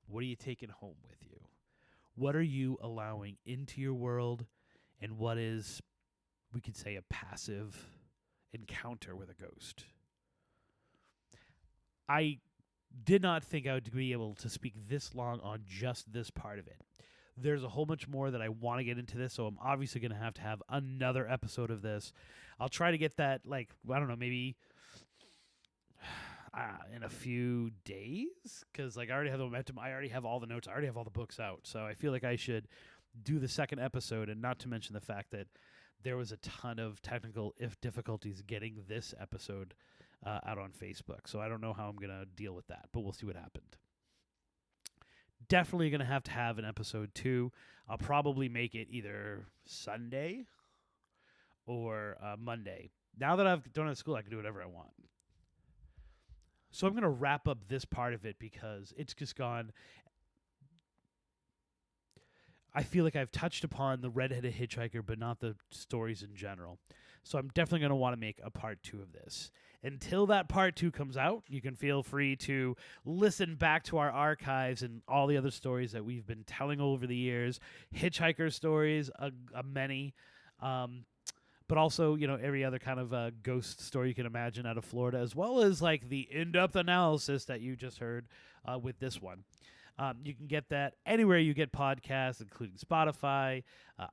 What are you taking home with you? What are you allowing into your world? And what is, we could say, a passive encounter with a ghost? I did not think I would be able to speak this long on just this part of it. There's a whole bunch more that I want to get into this, so I'm obviously going to have another episode of this. I'll try to get that, maybe in a few days, because I already have the momentum. I already have all the notes. I already have all the books out, so I feel like I should do the second episode, and not to mention the fact that there was a ton of technical difficulties getting this episode out on Facebook, so I don't know how I'm going to deal with that, but we'll see what happened. Definitely going to have an episode 2. I'll probably make it either Sunday or Monday. Now that I've done it at school, I can do whatever I want. So I'm going to wrap up this part of it because it's just gone. I feel like I've touched upon the Redheaded Hitchhiker, but not the stories in general. So I'm definitely going to want to make a part 2 of this. Until that part 2 comes out, you can feel free to listen back to our archives and all the other stories that we've been telling over the years. Hitchhiker stories, many. But also, every other kind of ghost story you can imagine out of Florida, as well as like the in-depth analysis that you just heard with this one. You can get that anywhere you get podcasts, including Spotify,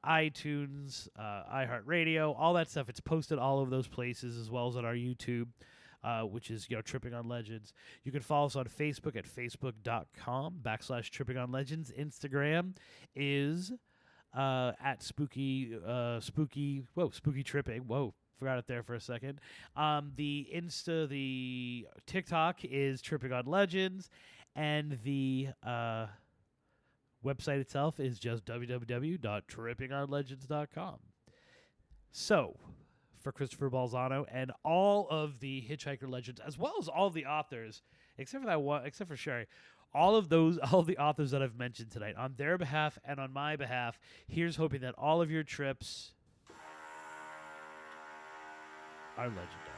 iTunes, iHeartRadio, all that stuff. It's posted all over those places, as well as on our YouTube, which is Tripping on Legends. You can follow us on Facebook at facebook.com/trippingonlegends. Instagram is at spooky tripping. Whoa, forgot it there for a second. The TikTok is Tripping on Legends, and the website itself is just www.trippingonlegends.com. So, for Christopher Balzano and all of the Hitchhiker legends, as well as all of the authors, except for Sherry, all the authors that I've mentioned tonight, on their behalf and on my behalf, here's hoping that all of your trips are legendary.